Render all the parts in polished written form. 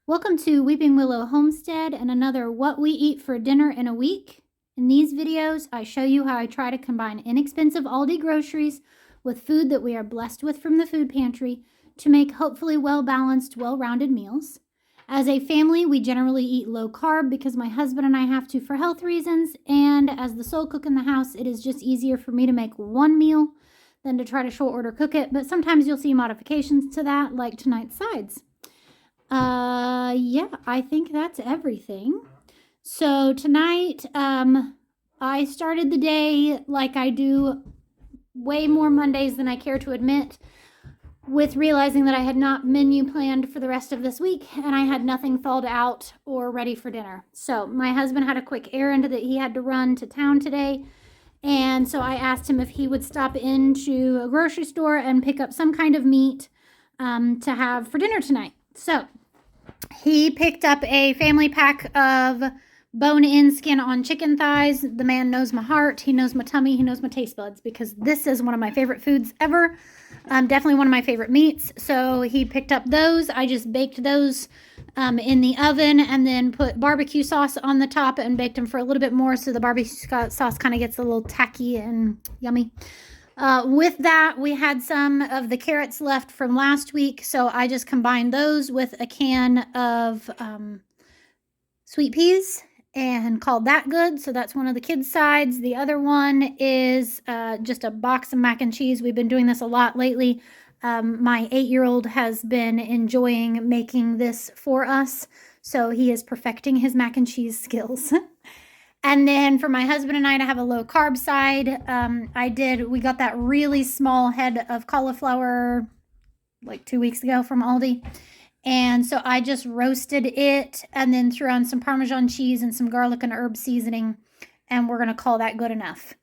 Welcome to Weeping Willow Homestead and another What We Eat for Dinner in a Week. In these videos, I show you how I try to combine inexpensive Aldi groceries with food that we are blessed with from the food pantry to make hopefully well-balanced, well-rounded meals. As a family, we generally eat low carb because my husband and I have to for health reasons, and as the sole cook in the house, it is just easier for me to make one meal than to try to short order cook it, but sometimes you'll see modifications to that, like tonight's sides. Yeah, I think that's everything. So tonight, I started the day like I do way more Mondays than I care to admit, with realizing that I had not menu planned for the rest of this week and I had nothing thawed out or ready for dinner. So my husband had a quick errand that he had to run to town today. And so I asked him if he would stop into a grocery store and pick up some kind of meat to have for dinner tonight. So he picked up a family pack of bone-in, skin-on chicken thighs. The man knows my heart. He knows my tummy. He knows my taste buds because this is one of my favorite foods ever. Definitely one of my favorite meats. So he picked up those. I just baked those in the oven and then put barbecue sauce on the top and baked them for a little bit more so the barbecue sauce kind of gets a little tacky and yummy. With that, we had some of the carrots left from last week, so I just combined those with a can of sweet peas and called that good. So that's one of the kids' sides. The other one is just a box of mac and cheese. We've been doing this a lot lately. My 8-year-old has been enjoying making this for us, so he is perfecting his mac and cheese skills. And then for my husband and I to have a low carb side, we got that really small head of cauliflower like 2 weeks ago from Aldi. And so I just roasted it and then threw on some Parmesan cheese and some garlic and herb seasoning. And we're going to call that good enough.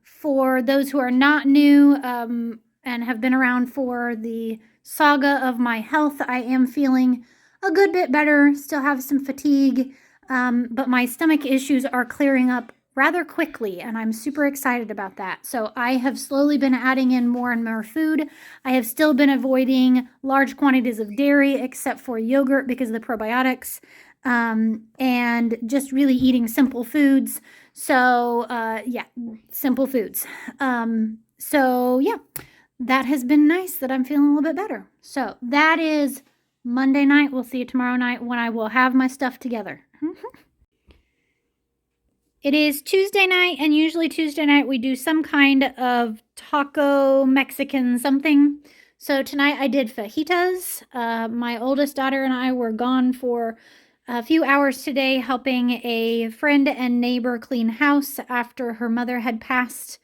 For those who are not new and have been around for the saga of my health, I am feeling a good bit better, still have some fatigue. But my stomach issues are clearing up rather quickly, and I'm super excited about that. So I have slowly been adding in more and more food. I have still been avoiding large quantities of dairy, except for yogurt because of the probiotics, and just really eating simple foods. So, yeah, simple foods. So, yeah, that has been nice that I'm feeling a little bit better. So that is Monday night. We'll see you tomorrow night when I will have my stuff together. It is Tuesday night, and usually Tuesday night we do some kind of taco, Mexican something. So tonight I did fajitas. My oldest daughter and I were gone for a few hours today helping a friend and neighbor clean house after her mother had passed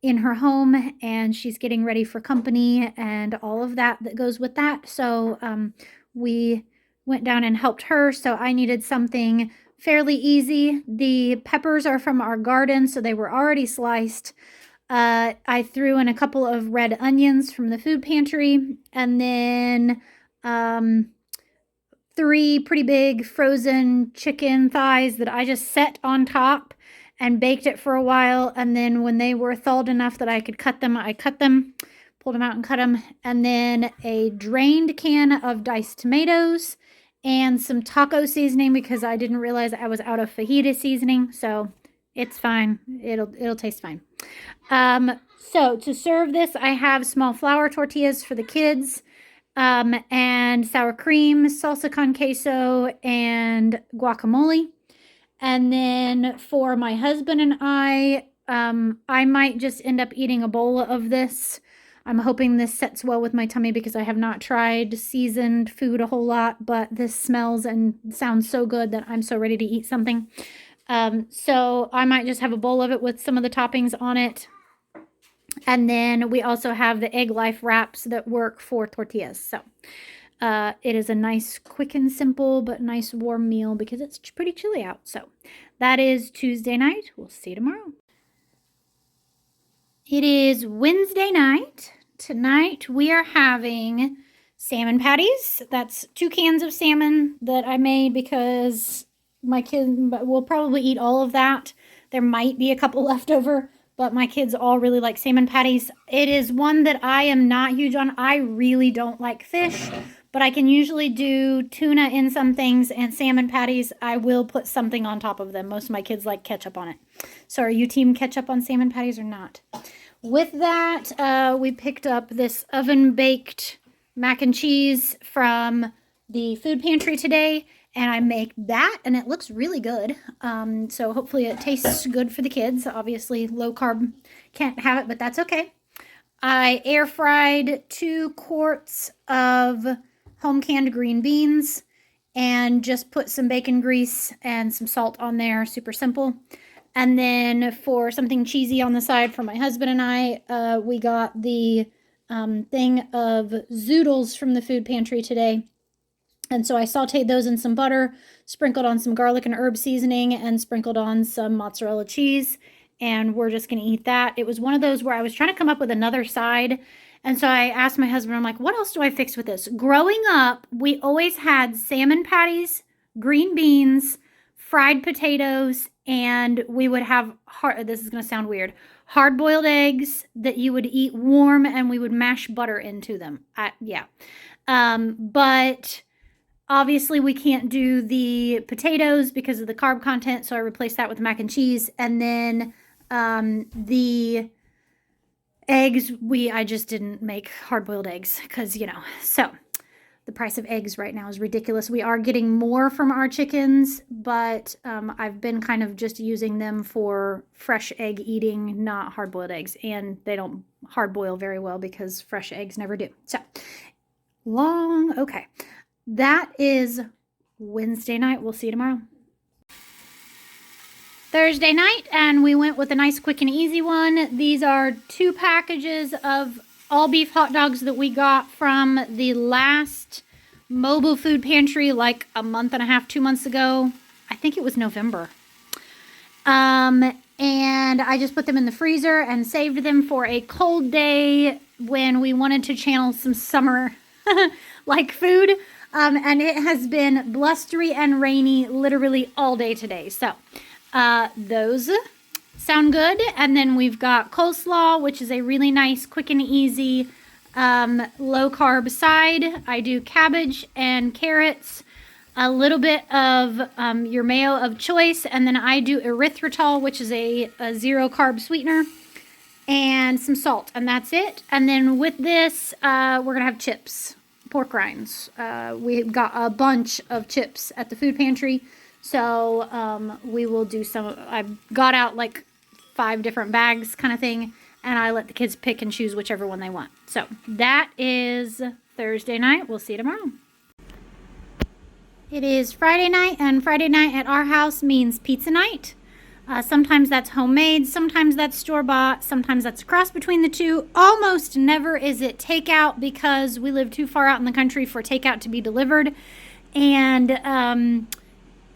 in her home, and she's getting ready for company and all of that goes with that. So we went down and helped her, so I needed something fairly easy. The peppers are from our garden, so they were already sliced. I threw in a couple of red onions from the food pantry, and then 3 pretty big frozen chicken thighs that I just set on top and baked it for a while, and then when they were thawed enough that I could cut them, I cut them, pulled them out and cut them, and then a drained can of diced tomatoes, and some taco seasoning because I didn't realize I was out of fajita seasoning, so it's fine. It'll taste fine. So to serve this, I have small flour tortillas for the kids, and sour cream, salsa con queso, and guacamole. And then for my husband and I might just end up eating a bowl of this. I'm hoping this sets well with my tummy because I have not tried seasoned food a whole lot, but this smells and sounds so good that I'm so ready to eat something. So I might just have a bowl of it with some of the toppings on it. And then we also have the Egg Life wraps that work for tortillas. So it is a nice, quick and simple, but nice warm meal because it's pretty chilly out. So that is Tuesday night. We'll see you tomorrow. It is Wednesday night. Tonight we are having salmon patties. That's 2 cans of salmon that I made because my kids will probably eat all of that. There might be a couple left over, but my kids all really like salmon patties. It is one that I am not huge on. I really don't like fish, but I can usually do tuna in some things, and salmon patties, I will put something on top of them. Most of my kids like ketchup on it. So are you team ketchup on salmon patties or not? With that, we picked up this oven-baked mac and cheese from the food pantry today, and I make that, and it looks really good. So hopefully it tastes good for the kids. Obviously, low carb can't have it, but that's okay. I air fried 2 quarts of home canned green beans and just put some bacon grease and some salt on there. Super simple. And then for something cheesy on the side for my husband and I, we got the thing of zoodles from the food pantry today. And so I sauteed those in some butter, sprinkled on some garlic and herb seasoning, and sprinkled on some mozzarella cheese. And we're just going to eat that. It was one of those where I was trying to come up with another side. And so I asked my husband, I'm like, what else do I fix with this? Growing up, we always had salmon patties, green beans, fried potatoes, and we would have, this is going to sound weird, hard-boiled eggs that you would eat warm, and we would mash butter into them. But obviously we can't do the potatoes because of the carb content, so I replaced that with mac and cheese. And then the eggs, I just didn't make hard-boiled eggs because, so the price of eggs right now is ridiculous. We are getting more from our chickens, but I've been kind of just using them for fresh egg eating, not hard-boiled eggs. And they don't hard-boil very well because fresh eggs never do. So, okay. That is Wednesday night. We'll see you tomorrow. Thursday night, and we went with a nice, quick, and easy one. These are 2 packages of all beef hot dogs that we got from the last mobile food pantry like a month and a half, 2 months ago. I think it was November. And I just put them in the freezer and saved them for a cold day when we wanted to channel some summer like food. And it has been blustery and rainy literally all day today. So those sound good. And then we've got coleslaw, which is a really nice, quick and easy, low carb side. I do cabbage and carrots, a little bit of your mayo of choice, and then I do erythritol, which is a 0 carb sweetener, and some salt, and that's it. And then with this, we're gonna have chips, pork rinds. We got a bunch of chips at the food pantry, so we will do some. I got out like 5 different bags kind of thing, and I let the kids pick and choose whichever one they want. So that is Thursday night. We'll see you tomorrow. It is Friday night, and Friday night at our house means pizza night. Sometimes that's homemade, sometimes that's store-bought, sometimes that's a cross between the two. Almost never is it takeout because we live too far out in the country for takeout to be delivered. And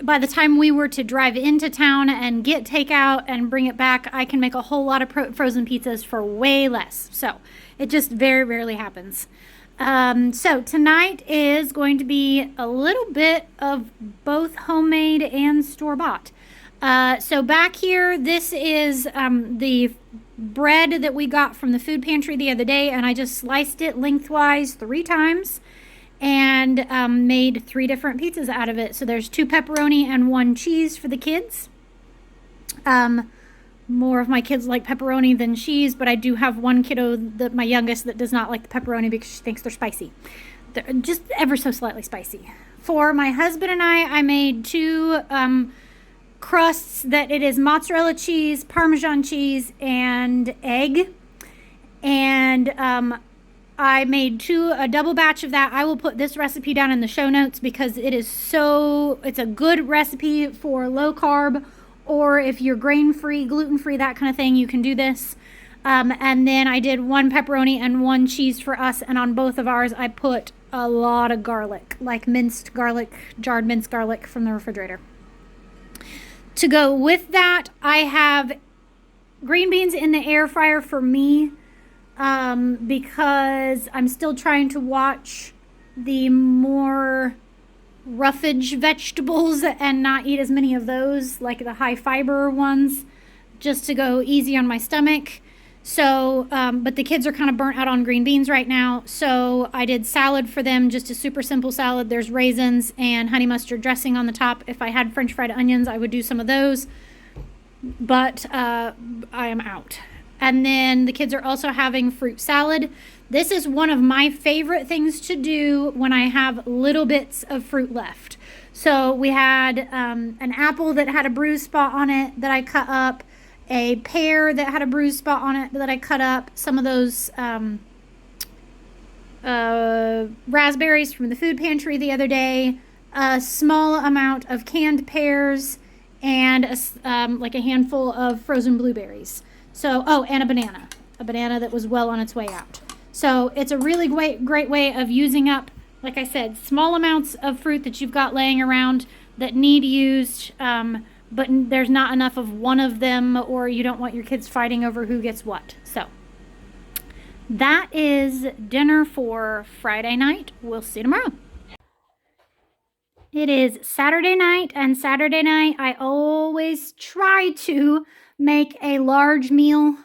by the time we were to drive into town and get takeout and bring it back, I can make a whole lot of frozen pizzas for way less. So it just very rarely happens. So tonight is going to be a little bit of both homemade and store-bought. So back here, this is the bread that we got from the food pantry the other day, and I just sliced it lengthwise 3 times and made 3 different pizzas out of it. So there's 2 pepperoni and 1 cheese for the kids. More of my kids like pepperoni than cheese, but I do have one kiddo, my youngest, that does not like the pepperoni because she thinks they're spicy. They're just ever so slightly spicy. For my husband and I made 2 crusts that it is mozzarella cheese, Parmesan cheese, and egg. And I made a double batch of that. I will put this recipe down in the show notes because it's a good recipe for low carb, or if you're grain-free, gluten-free, that kind of thing, you can do this. And then I did 1 pepperoni and 1 cheese for us, and on both of ours I put a lot of garlic, like minced garlic, jarred minced garlic from the refrigerator. To go with that, I have green beans in the air fryer for me because I'm still trying to watch the more roughage vegetables and not eat as many of those, like the high fiber ones, just to go easy on my stomach. So, but the kids are kind of burnt out on green beans right now. So I did salad for them, just a super simple salad. There's raisins and honey mustard dressing on the top. If I had French fried onions, I would do some of those. But I am out. And then the kids are also having fruit salad. This is one of my favorite things to do when I have little bits of fruit left. So we had an apple that had a bruised spot on it that I cut up, a pear that had a bruised spot on it that I cut up, some of those raspberries from the food pantry the other day, a small amount of canned pears, and like a handful of frozen blueberries. So, oh, and a banana that was well on its way out. So it's a really great way of using up, like I said, small amounts of fruit that you've got laying around that need used, but there's not enough of one of them, or you don't want your kids fighting over who gets what. So that is dinner for Friday night. We'll see you tomorrow. It is Saturday night, and Saturday night I always try to make a large meal,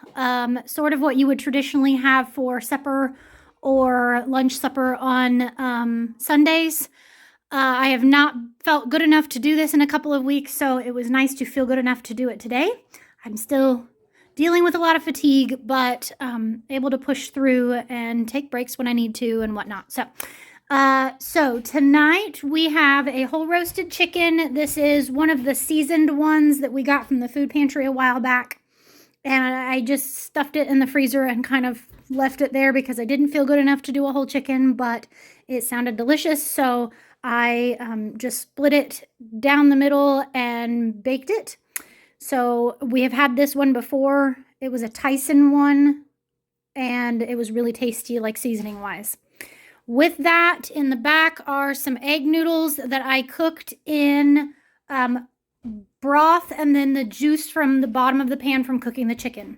sort of what you would traditionally have for supper or lunch supper on Sundays. I have not felt good enough to do this in a couple of weeks, so it was nice to feel good enough to do it today. I'm still dealing with a lot of fatigue, but able to push through and take breaks when I need to and whatnot. So tonight we have a whole roasted chicken. This is one of the seasoned ones that we got from the food pantry a while back. And I just stuffed it in the freezer and kind of left it there because I didn't feel good enough to do a whole chicken, but it sounded delicious. So I just split it down the middle and baked it. So we have had this one before. It was a Tyson one, and it was really tasty, like seasoning wise. With that, in the back are some egg noodles that I cooked in broth and then the juice from the bottom of the pan from cooking the chicken.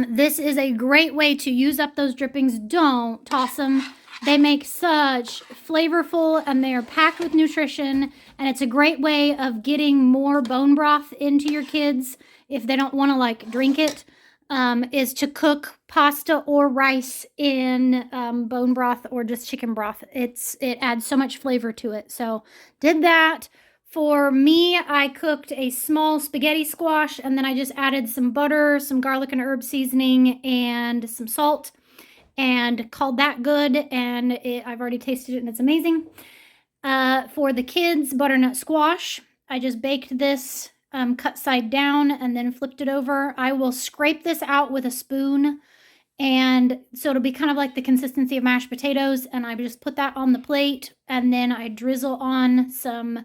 This is a great way to use up those drippings. Don't toss them. They make such flavorful, and they are packed with nutrition, and it's a great way of getting more bone broth into your kids if they don't want to like drink it, is to cook pasta or rice in bone broth or just chicken broth. It adds so much flavor to it. So did that. For me, I cooked a small spaghetti squash, and then I just added some butter, some garlic and herb seasoning, and some salt, and called that good, and I've already tasted it, and it's amazing. For the kids' butternut squash, I just baked this cut side down and then flipped it over. I will scrape this out with a spoon, and so it'll be kind of like the consistency of mashed potatoes, and I just put that on the plate, and then I drizzle on some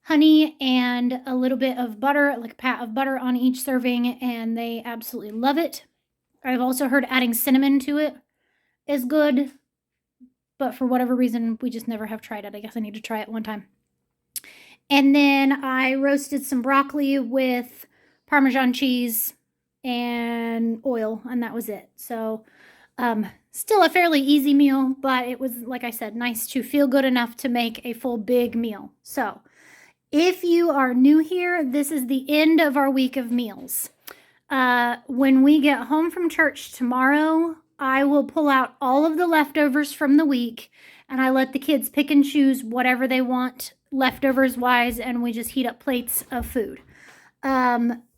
honey and a little bit of butter, like a pat of butter on each serving, and they absolutely love it. I've also heard adding cinnamon to it is good, but for whatever reason, we just never have tried it. I guess I need to try it one time. And then I roasted some broccoli with Parmesan cheese and oil, and that was it. So still a fairly easy meal, but it was, like I said, nice to feel good enough to make a full big meal. So if you are new here, this is the end of our week of meals. When we get home from church tomorrow, I will pull out all of the leftovers from the week, and I let the kids pick and choose whatever they want leftovers wise, and we just heat up plates of food.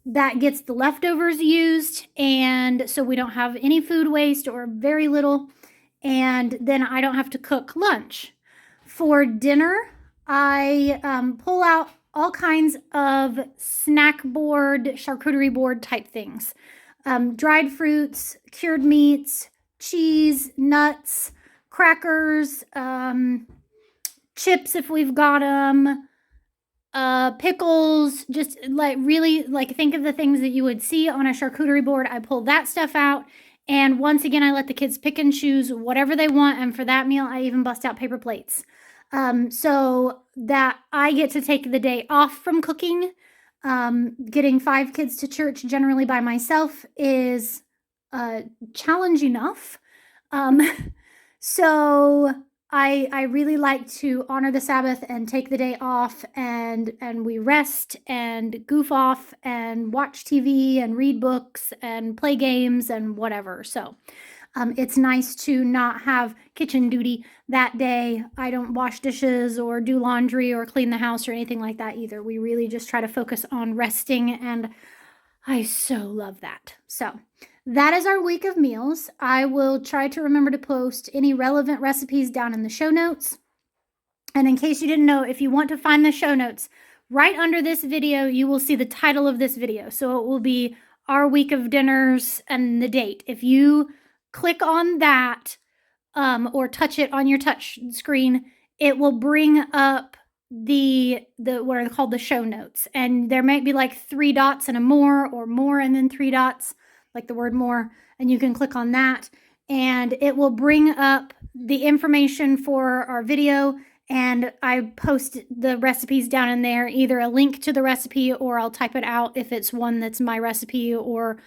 That gets the leftovers used, and so we don't have any food waste or very little, and then I don't have to cook lunch. For dinner, I pull out all kinds of snack board, charcuterie board type things. Dried fruits, cured meats, cheese, nuts, crackers, chips if we've got them, pickles, just like really like think of the things that you would see on a charcuterie board. I pull that stuff out, and once again I let the kids pick and choose whatever they want, and for that meal I even bust out paper plates. So that I get to take the day off from cooking. Getting 5 kids to church generally by myself is challenge enough. So I really like to honor the Sabbath and take the day off, and we rest and goof off and watch TV and read books and play games and whatever. So it's nice to not have kitchen duty that day. I don't wash dishes or do laundry or clean the house or anything like that either. We really just try to focus on resting, and I so love that. So that is our week of meals. I will try to remember to post any relevant recipes down in the show notes. And in case you didn't know, if you want to find the show notes, right under this video, you will see the title of this video. So it will be our week of dinners and the date. If you click on that or touch it on your touch screen, it will bring up the what are called the show notes. And there might be like 3 dots and a more, or more and then 3 dots, like the word more, and you can click on that and it will bring up the information for our video, and I post the recipes down in there, either a link to the recipe or I'll type it out if it's one that's my recipe, or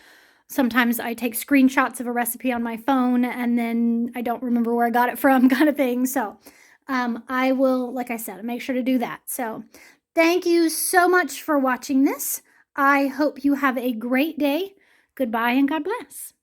sometimes I take screenshots of a recipe on my phone and then I don't remember where I got it from, kind of thing. So I will, like I said, make sure to do that. So thank you so much for watching this. I hope you have a great day. Goodbye and God bless.